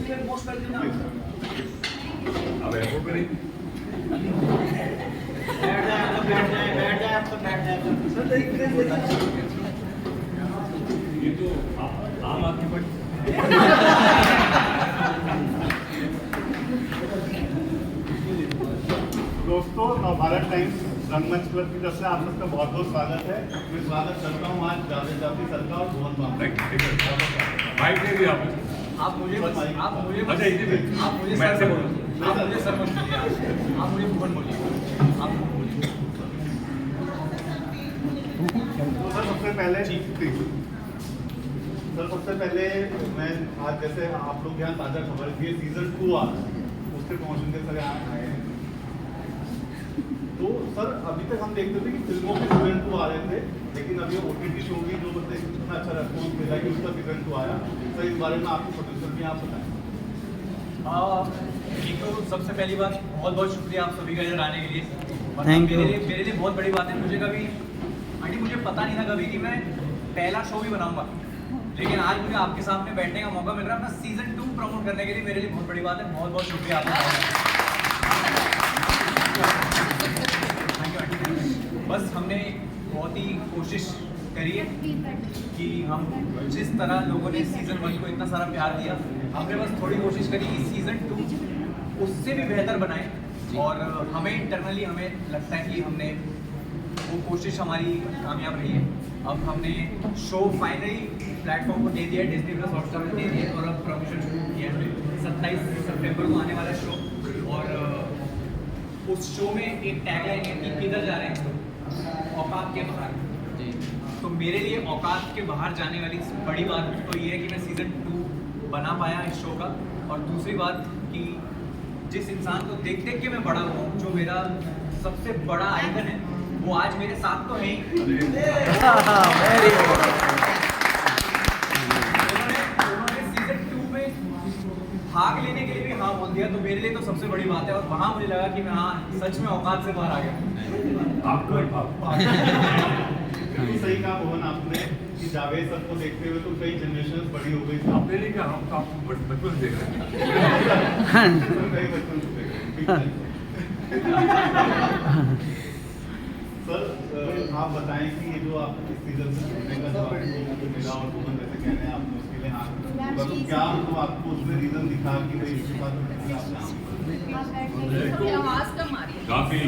अब ऐसा करें ये तो आम आदमी पर दोस्तों, नवभारत टाइम्स रंगमंच क्लब की तरफ से आप सबका बहुत बहुत स्वागत है। मैं स्वागत करता हूँ आज जावेद जाफरी सर का और भुवन बाबू। माइक दे दिया आपने। आप मुझे अच्छा, इसी पे आप मुझे मैं सर से बोलो। आप मुझे सर मत बोलिए, आप मुझे भुवन बोलिए। आप बोलिए। तो सर सबसे पहले मैं आज जैसे आप लोग यहाँ ताज़ा खबर थी सीजन 2 आ रहा है, उसके प्रमोशन के सर यहाँ आए हैं। तो सर अभी तक हम देखते थे कि फिल्मों के सीजन 2 आ रहे थे, लेकिन अभी OTT शो की जो मतलब इतना अच्छा रेस्पॉन्स मिला कि उसका सीजन 2 आया। सर इस बारे में आपको प्रोड्यूसर भी आप बताएं। एक तो सबसे पहली बात बहुत बहुत शुक्रिया आप सभी का इधर आने के लिए। Thank you. मेरे लिए बहुत बड़ी बात है। मुझे पता नहीं था कभी कि मैं पहला शो भी बनाऊंगा, लेकिन आज मुझे आपके सामने बैठने का मौका मिल रहा है अपना सीजन 2 प्रमोट करने के लिए। मेरे लिए बहुत बड़ी बात है। बहुत बहुत शुक्रिया आपका। बस हमने बहुत ही कोशिश करी है कि हम जिस तरह लोगों ने सीजन 1 को इतना सारा प्यार दिया, हमने बस थोड़ी कोशिश करी कि सीजन 2 उससे भी बेहतर बनाए। और हमें इंटरनली हमें लगता है कि हमने वो कोशिश हमारी कामयाब रही है। अब हमने शो फाइनली प्लेटफॉर्म को दे दिया है, डिज्नी प्लस हॉटस्टार में दे दिया है, और अब प्रमोशन शुरू किया है। 27 सितंबर को आने वाला शो, और उस शो में एक टैगलाइन है कि किधर जा रहे हैं, औकात के बाहर। तो मेरे लिए औकात के बाहर जाने वाली बड़ी बात तो ये है कि मैं सीजन 2 बना पाया इस शो का। और दूसरी बात कि जिस इंसान को देख देख के मैं बड़ा हुआ हूँ, जो मेरा सबसे बड़ा आइकन है, वो आज मेरे साथ तो है ही। उन्होंने सीजन 2 में भाग लेने के लिए भी हाँ बोल दिया, तो मेरे लिए तो सबसे बड़ी बात है। और वहाँ मुझे लगा कि मैं हाँ सच में औकात से बाहर आ गया। बिल्कुल सही कहा भुवन आपने कि जावेद सर को देखते हुए तो कई जनरेशन बड़ी हो गई थी। आपने नहीं कहा, हम तो आपको बचपन से देख रहे हैं। कई बचपन से देख रहे हैं। सर आप बताएं कि ये जो आप इस सीजन से जुड़ने का जो आपको मिला और भुवन जैसे कह रहे हैं आपने उसके लिए हाँ, तो क्या मतलब आपको उसमें रीजन दिखा कि भाई इसके बाद आवाज कम आ रही है। काफी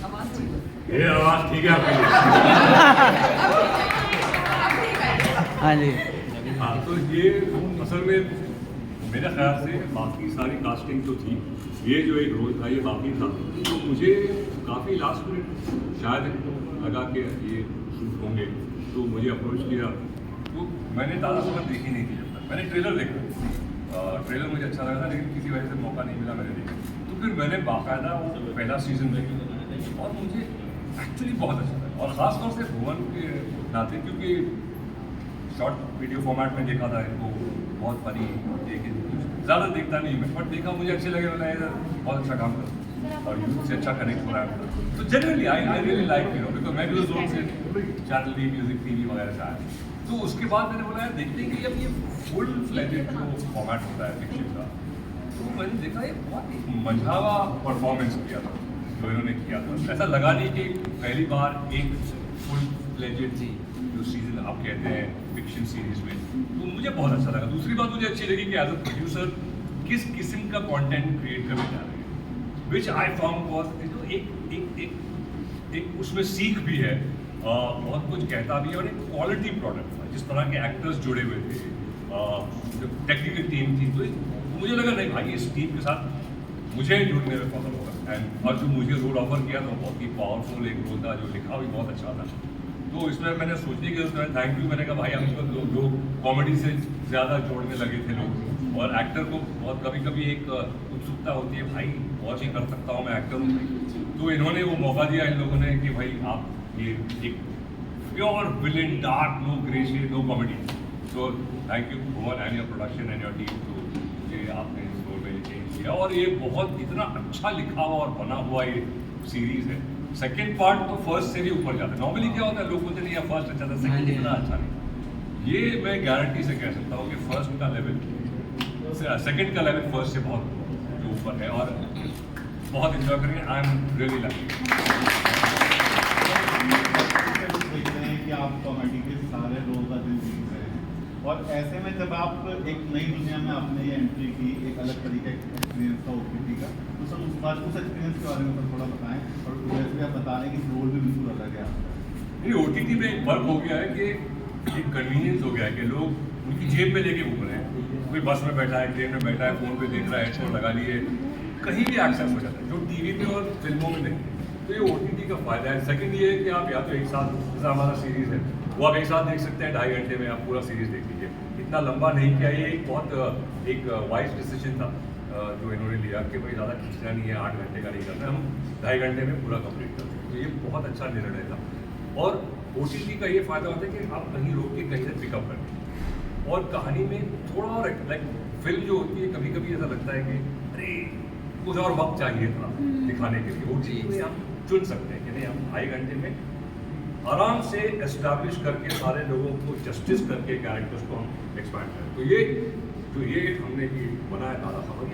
आवाज ठीक है। ये आवाज ठीक है आपकी। हाँ जी। हाँ, तो ये असल में मेरे ख्याल से बाकी सारी कास्टिंग जो थी, ये जो एक रोल था ये बाकी था। तो मुझे काफ़ी लास्ट मिनट शायद लगा कि ये शूट होंगे, तो मुझे अप्रोच किया। तो मैंने दादा खबर देखी नहीं थी जब तक। मैंने ट्रेलर देखा, ट्रेलर मुझे अच्छा लगा था, लेकिन किसी वजह से मौका नहीं मिला, मैंने देखा। तो फिर मैंने बाकायदा वो पहला सीजन देखा और मुझे एक्चुअली बहुत अच्छा लगा। और ख़ासतौर से भुवन के नाते, क्योंकि शॉर्ट वीडियो फॉर्मेट में देखा था इनको, बहुत फनी, लेकिन ज़्यादा देखता नहीं मैं, बट देखा मुझे अच्छे लगे। मैंने बहुत अच्छा काम करा और यूथ से अच्छा कनेक्ट हो रहा है। तो generally I really like because मैं भी उस जोन से चैनल दी म्यूजिक टीवी वगैरह से आया। तो उसके बाद मैंने बोला यार देखते हैं कि अब ये फुल फ्लेजेड जो फॉर्मेट होता है फिक्शन का, तो मैंने देखा ये बहुत ही मझावा परफॉर्मेंस किया था जो इन्होंने किया था। ऐसा लगा नहीं कि पहली बार एक फुल फ्लेजेड थी जो सीजन आप कहते हैं फिक्शन सीरीज में, तो मुझे बहुत अच्छा लगा। दूसरी बात मुझे अच्छी लगी कि एज अ प्रोड्यूसर किस किस्म का कंटेंट क्रिएट करने जा रहे हैं, विच आई फाउंड वॉज एक उसमें सीख भी है, बहुत कुछ कहता भी है, और एक क्वालिटी प्रोडक्ट था। जिस तरह के एक्टर्स जुड़े हुए थे, जो टेक्निकल टीम थी, तो मुझे लगा नहीं भाई इस टीम के साथ मुझे जुड़ने में पसंद होगा। एंड और जो मुझे रोल ऑफर किया था बहुत ही पावरफुल एक रोल था, जो लिखा भी बहुत अच्छा था। तो इसमें मैंने सोचने की जरूरत है, थैंक यू। मैंने कहा भाई हमको लोग कॉमेडी से ज़्यादा जोड़ने लगे थे लोग, और एक्टर को बहुत कभी कभी एक उत्सुकता होती है भाई बहुत ही कर सकता हूँ मैं एक्टर हूँ। तो इन्होंने वो मौका दिया इन लोगों ने कि भाई आप ये एक pure villain, dark, no grey shade, no comedy. So thank you Bhuvan and your production and your team. तो ये आपने इस रोल में चेंज किया, और ये बहुत इतना अच्छा लिखा हुआ और बना हुआ ये सीरीज़ है। सेकेंड पार्ट तो फर्स्ट से भी ऊपर जाता है। नॉर्मली क्या होता है, लोग बोलते नहीं फर्स्ट अच्छा था, सेकेंड इतना अच्छा नहीं। ये मैं गारंटी से कह सकता हूँ कि फर्स्ट का लेवल सेकंड का लेवल फर्स्ट से बहुत जो ऊपर है और बहुत इंजॉय करेंगे। I am really lucky. देखते हैं कि आप कॉमेडी के सारे रोल का दिल जीत रहे हैं और ऐसे में जब आप एक नई दुनिया में आपने ये एंट्री की, एक अलग तरीके का एक्सपीरियंस था ओटीटी का, तो सर उस एक्सपीरियंस के बारे में सर थोड़ा बताएं और वैसे भी आप बता रहे हैं कि रोल भी बिल्कुल अलग है आपका। नहीं, ओटीटी में एक फर्क हो गया है कि एक कन्वीनियंस हो गया है कि लोग उनकी जेब में लेके घूम रहे हैं। कोई बस में बैठा है, ट्रेन में बैठा है, फोन पे देख रहा है, हेडफोन लगा लिए, कहीं भी एक्सेस हो जाता है जो टीवी पे और फिल्मों में नहीं। तो ये ओटीटी का फायदा है। सेकंड ये है कि आप या तो एक साथ, जैसा हमारा सीरीज है वो आप एक साथ देख सकते हैं, 2.5 घंटे में आप पूरा सीरीज देख लीजिए। इतना लंबा नहीं किया, ये एक बहुत एक वाइज डिसीजन था जो इन्होंने लिया कि भाई ज़्यादा खींचना नहीं है, 8 घंटे का नहीं करना, हम 2.5 घंटे में पूरा कंप्लीट करते हैं। तो ये बहुत अच्छा निर्णय था। और ओटीटी का ये फायदा होता है कि आप कहीं रोक के कहीं से पिकअप करते हैं और कहानी में थोड़ा और लाइक फिल्म जो होती है कभी कभी ऐसा लगता है कि अरे कुछ और वक्त चाहिए था दिखाने के लिए। ओटीटी में हम चुन सकते हैं कि नहीं, हम 2.5 घंटे में आराम से एस्टैब्लिश करके सारे लोगों को जस्टिस करके कैरेक्टर्स को हम एक्सपैंड करें। तो ये हमने ये बनाया दादा खबर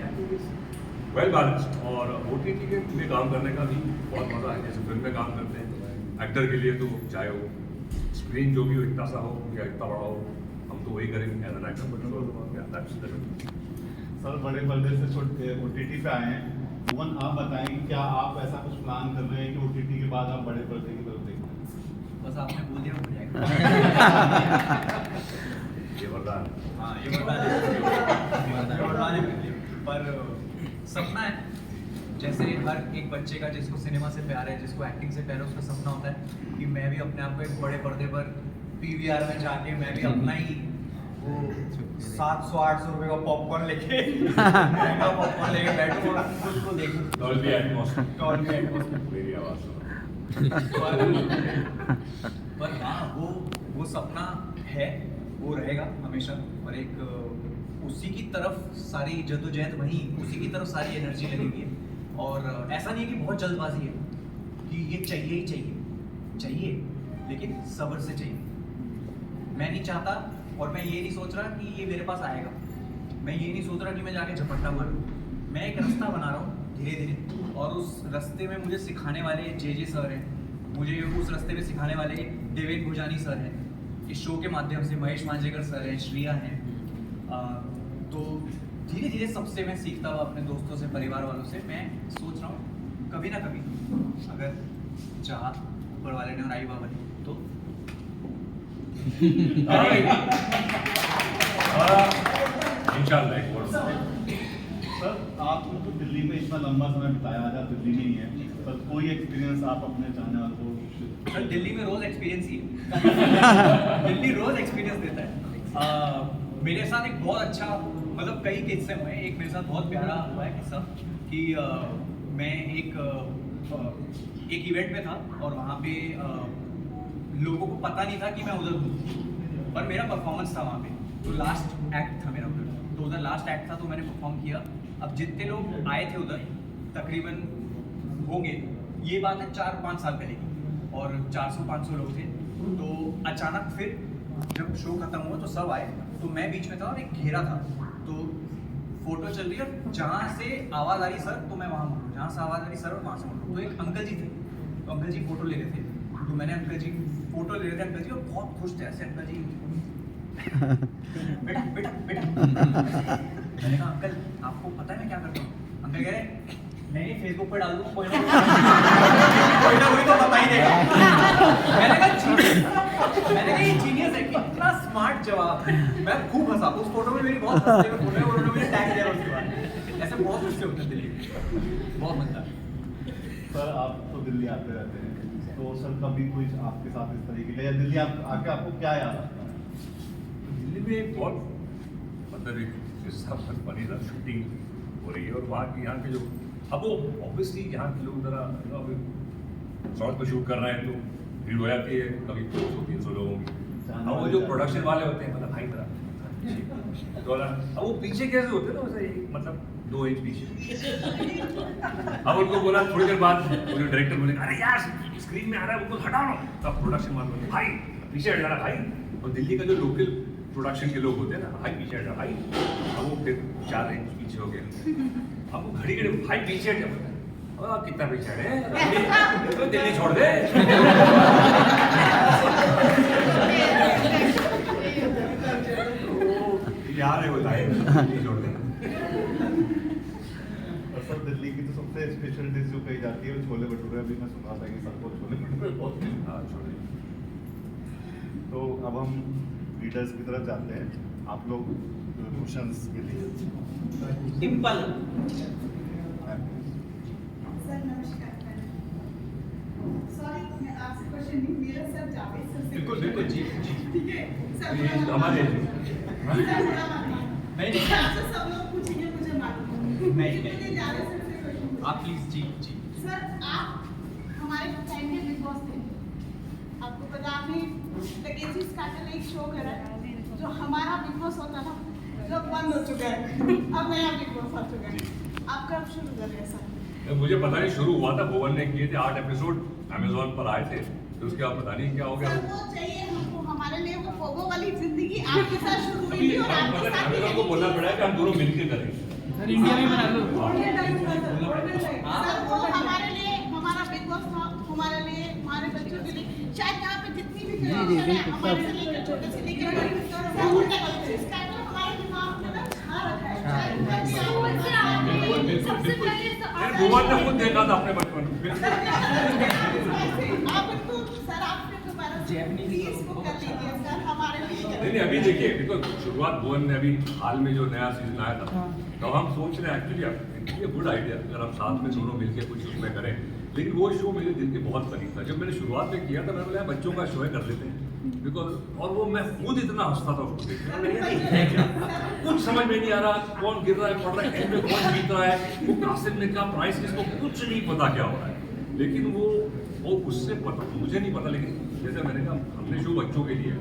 वेल बैलेंस्ड। और ओटीटी में काम करने का भी बहुत मज़ा है। जैसे फिल्म में काम करते हैं एक्टर के लिए, तो चाहे वो स्क्रीन जो भी हो, इतना सा हो या इतना बड़ा हो, हम तो वही करेंगे एज एन एक्टर। सर बड़े पर्दे से छोटे ओटीटी पे आए हैं, भुवन आप बताएं कि क्या आप ऐसा कुछ प्लान कर रहे हैं कि ओटीटी के बाद आप बड़े पर्दे की तरफ देखें? बस आपने बोल दिया हो जाएगा। ये वरदान। हाँ, ये वरदान है मेरे लिए। पर सपना है, जैसे हर एक बच्चे का जिसको सिनेमा से प्यार है, जिसको एक्टिंग से प्यार है, उसका सपना होता है कि मैं भी अपने आप को एक बड़े पर्दे पर पीवीआर में जाके मैं भी अपना ही वो 700-800 रुपए का पॉपकॉर्न लेके महंगा पॉपकॉर्न लेके बैठूं और उसको देखूं। डॉल्बी एटमॉस मेरी आवाज़ सुनो। पर हाँ, वो सपना है, वो रहेगा हमेशा। और एक उसी की तरफ सारी जद्दोजहद वहीं, उसी की तरफ सारी एनर्जी लगेगी। और ऐसा नहीं है कि बहुत जल्दबाजी है कि ये चाहिए ही चाहिए, लेकिन सब्र से चाहिए। मैं नहीं चाहता और मैं ये नहीं सोच रहा कि ये मेरे पास आएगा। मैं ये नहीं सोच रहा कि मैं जाके झपट्टा मारूं। मैं एक रास्ता बना रहा हूँ धीरे धीरे, और उस रास्ते में मुझे सिखाने वाले जे सर हैं, मुझे उस रास्ते में सिखाने वाले देवेंद्र भुजानी सर हैं, इस शो के माध्यम से महेश मांजरेकर सर हैं, श्रिया हैं। तो धीरे धीरे सबसे मैं सीखता हुआ, अपने दोस्तों से, परिवार वालों से। मैं सोच रहा हूँ कभी ना कभी अगर चाहा ऊपर वाले ने और आई बाबा ने तो इंशाल्लाह एक और सर आपने तो दिल्ली में इतना लंबा समय बिताया, आज आप दिल्ली में ही हैं, पर कोई एक्सपीरियंस आप अपने चाहने वालों को? सर दिल्ली में रोज एक्सपीरियंस ही है। दिल्ली रोज एक्सपीरियंस देता है। मेरे साथ एक बहुत अच्छा, मतलब कई किस्से हुए हैं। एक मेरे साथ बहुत प्यारा हुआ है किस्सा कि मैं एक इवेंट में था और वहाँ पे लोगों को पता नहीं था कि मैं उधर हूँ, पर मेरा परफॉर्मेंस था वहाँ पे। तो लास्ट एक्ट था मेरा उधर, तो उधर लास्ट एक्ट था, तो मैंने परफॉर्म किया। अब जितने लोग आए थे उधर तकरीबन होंगे, ये बात है 4-5 साल पहले की, और 400-500 लोग थे। तो अचानक फिर जब शो खत्म हुआ तो सब आए, तो मैं बीच में था और एक घेरा था। तो फोटो चल रही है और जहाँ से आवाज़ आ रही सर, तो मैं वहाँ मुड़ रहा हूँ, जहाँ से आवाज़ आ रही सर और वहाँ से मुड़ रहा हूँ। तो एक अंकल जी थे, तो अंकल जी फोटो ले रहे थे, तो मैंने अंकल जी फोटो ले रहे थे अंकल जी, और बहुत खुश थे ऐसे अंकल जी। बेटा बेटा बेटा मैंने कहा अंकल आपको पता है मैं क्या करता हूँ? अंकल कह रहे नहीं फेसबुक पे डाल दूँ, कोई ना कोई तो बता ही देगा। मैंने कहा ये जीनियस है, कितना स्मार्ट जवाब। मैं खूब हंसा, उस फोटो में मेरी बहुत हंसते हुए फोटो है, उन्होंने मुझे टैग दिया उसके बाद। ऐसे बहुत खुश होते हैं दिल्ली, बहुत मजा। सर आप तो दिल्ली आते रहते हैं, तो सर कभी कोई आपके साथ इस तरीके का, या दिल्ली आके आपको क्या याद आता है? दिल्ली में एक बहुत मतलब एक बनी था, शूटिंग हो रही है और वहाँ की यहाँ के जो, अब वो ऑब्वियसली यहाँ के लोग जरा अभी सड़क पर शूट कर रहे हैं तो भीड़ हो जाती है, कभी 200-300 लोगों की। अब वो जो प्रोडक्शन वाले होते हैं, मतलब भाई तरह तो अब वो पीछे कैसे होते हैं ना, वैसे मतलब 2 इंच पीछे। अब उनको बोला थोड़ी देर बाद वो जो डायरेक्टर बोले अरे यार स्क्रीन में आ रहा है, उनको हटाओ ना। तब प्रोडक्शन वाले बोले भाई पीछे हट जा रहा भाई। और दिल्ली का जो लोकल प्रोडक्शन के लोग होते हैं ना, भाई पीछे हट जा भाई, अब वो फिर 4 इंच पीछे हो गए, अब वो घड़ी घड़ी भाई पीछे हट जा, अब कितना पीछे हटे, तो दिल्ली छोड़ दे। यार है बताए दिल्ली छोड़ दे। और सर दिल्ली की तो सबसे स्पेशल डिश जो कही जाती है वो छोले भटूरे, अभी मैं सुना था कि सबको छोले भटूरे बहुत पसंद हाँ छोड़े। है। तो अब हम लीडर्स की तरफ जाते हैं, आप लोग क्वेश्चंस के लिए। डिम्पल सर नमस्कार। सॉरी मैं आपसे क्वेश्चन नहीं, मेरा सर जावेद सर से बिल्कुल बिल्कुल जी जी ठीक है सर ये हमारे सर बुरा मत मानो। नहीं। आपसे सब लोग पूछेंगे, मुझे मालूम है। नहीं। इसलिए जावेद सर से क्वेश्चन आप प्लीज जी जी सर आप हमारे टाइम के बिग बॉस थे, आपको पता आपने टेकेजी स्टार्टर एक शो करा है, जो हमारा बिग बॉस होता था जो बंद हो चुका है, अब नया बिग बॉस आ चुका है। आप कब शुरू कर रहे हैं सर? मुझे पता नहीं, शुरू हुआ था भुवन ने किए थे 8 एपिसोड अमेज़न पर आए थे, तो उसके बाद पता नहीं क्या हो गया। सर वो चाहिए हमको, हमारे लिए वो फोगो वाली जिंदगी आपके साथ शुरू हुई थी और आपके साथ ही अमेज़न को बोलना पड़ा है कि हम दोनों मिलकर करेंगे। सर इंडिया में बना लो। सर वो हमारे लिए हमारा बिग बॉस था, हमारे लिए हमारे बच्चों के लिए, शायद यहाँ पे जितनी भी जनरेशन है हमारे से लेकर छोटे से लेकर बड़े, सर वो स्टार्टर हमारे दिमाग में ना छा रखा है। सबसे पहले तो भुवन ने खुद देखा था अपने बचपन में। आप इनको सर आपने दोबारा प्लीज वो कर लीजिए सर हमारे लिए। नहीं अभी देखिए, देखो शुरुआत भुवन ने अभी हाल में जो नया सीजन आया था, तो हम सोच रहे हैं एक्चुअली ये गुड आइडिया अगर हम साथ में दोनों मिलकर कुछ उसमें करें, लेकिन वो शो मेरे दिल के बहुत करीब था। जब मैंने शुरुआत में किया था मैंने बोला बच्चों का शो है, कर लेते हैं, बिकॉज और वो मैं खुद इतना हंसता था उसको देख के, कुछ समझ में नहीं आ रहा कौन गिर रहा है पड़ रहा है, एंड में कौन जीत रहा है, वो कासिम ने क्या प्राइस किसको, कुछ नहीं पता क्या हो रहा है। लेकिन वो उससे पता मुझे नहीं पता, लेकिन जैसे मैंने कहा हमने शो बच्चों के लिए,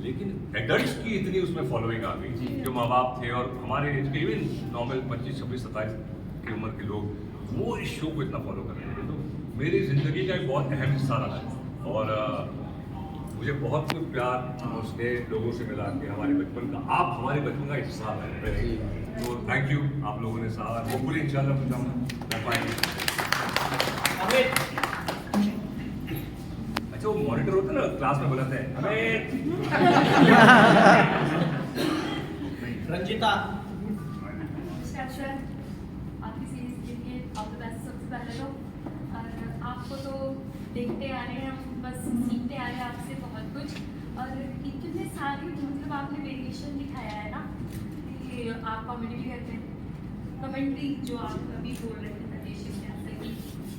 लेकिन एडल्ट्स की इतनी उसमें फॉलोइंग आ गई, जो माँ बाप थे और हमारे एज के इवन नॉर्मल 25, 26, 27 की उम्र के लोग, वो इस शो को इतना फॉलो कर रहे हैं। तो मेरी ज़िंदगी का एक बहुत अहम हिस्सा रहा है और मुझे बहुत कुछ प्यार उसके लोगों से मिला कि हमारे बचपन का, आप हमारे बचपन का हिस्सा रहे। तो थैंक यू आप लोगों ने साथ, होपफुली इंशाल्लाह कुछ हम कर पाएंगे। अच्छा वो मॉनिटर होता है ना क्लास में बुलाते हैं हमें। रंजिता नमस्कार सर, आपकी सीरीज के लिए ऑल द बेस्ट सबसे पहले तो। और आपको तो देखते आ रहे हैं, हम बस सीखते आ रहे हैं आपसे बहुत कुछ। और इतने सारी मतलब आपने वेरिएशन दिखाया है ना कि आप कॉमेडी भी करते हैं, कमेंट्री जो आप अभी बोल रहे थे तकेश से कि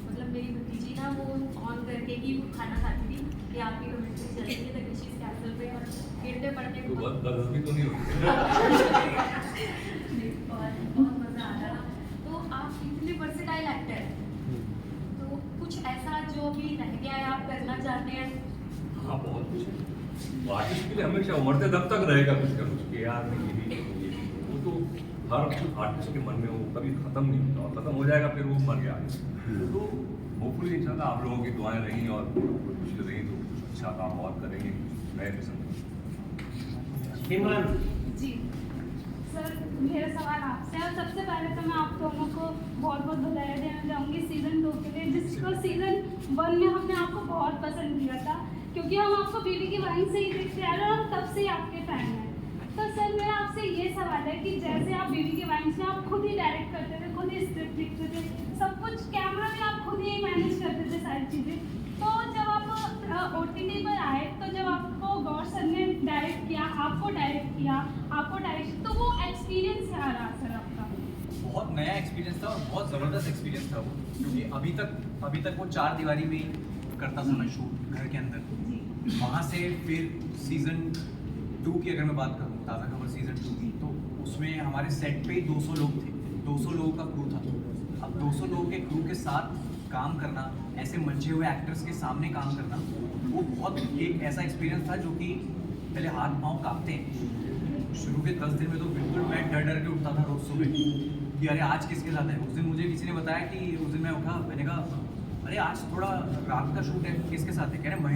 मतलब मेरी भतीजी ना वो ऑन करके ही वो खाना खाती थी कि आपकी कमेंट्री चल रही है तकेश कैसल पे और गिरते पड़ने तो बहुत गलती तो नहीं होती। बहुत मज़ा आ रहा। तो आप इतने वर्सेटाइल एक्टर हैं, तो कुछ ऐसा जो अभी रह गया है आप करना चाहते हैं? हाँ बहुत कुछ है, आर्टिस्ट के लिए हमेशा उमरते दम तक रहेगा कुछ का कुछ कि यार मैं ये भी करूँ, ये भी करूँ। वो तो हर आर्टिस्ट के मन में वो कभी खत्म नहीं होता, और खत्म हो जाएगा फिर वो मर गया। तो होपफुली इंशाल्लाह आप लोगों की दुआएं रही और खुशी रही तो कुछ अच्छा काम और करेंगे नए किस्म का। सिमरन जी सर, मेरा सवाल आपसे है। सबसे पहले तो मैं आप दोनों को बहुत बहुत बधाई देना चाहूँगी सीज़न 2 के लिए, जिसको सीज़न 1 में हमने आपको बहुत पसंद किया था, क्योंकि हम आपको बीवी की वाइन से ही देखते आ रहे हैं और तब से ही आपके फैन हैं। तो सर मेरा आपसे ये सवाल है कि जैसे आप बीवी के वाइन्स में आप खुद ही डायरेक्ट करते थे, खुद ही स्क्रिप्ट लिखते थे, सब कुछ कैमरा में आप खुद ही मैनेज करते थे सारी चीज़ें, तो जब आप OTT पर आए, तो जब आपको गौर सर ने डायरेक्ट किया, आपको डायरेक्ट किया, आपको डायरेक्ट, तो वो एक्सपीरियंस क्या रहा सर आपका? बहुत नया एक्सपीरियंस था और बहुत ज़बरदस्त एक्सपीरियंस था वो, क्योंकि अभी तक वो 4 दीवारी में ही करता था मैं शूट घर के अंदर। वहाँ से फिर सीज़न 2 की अगर मैं बात करूँ, ताज़ा खबर सीज़न 2 की, तो उसमें हमारे सेट पे 200 लोग थे, 200 लोगों का क्रू था। अब 200 लोगों के क्रू के साथ काम करना, ऐसे मंचे हुए एक्टर्स के सामने काम करना, वो बहुत एक ऐसा एक्सपीरियंस था जो कि पहले हाथ पाँव काँपते हैं। शुरू के 10 दिन में तो बिल्कुल मैं डर के उठता था रोज़ सुबह कि अरे आज किसके साथ है। उस दिन मुझे किसी ने बताया कि उस दिन मैं उठा, मैंने कहा अरे आज थोड़ा रात का शूट है, किसके साथ है? कह रहे महेश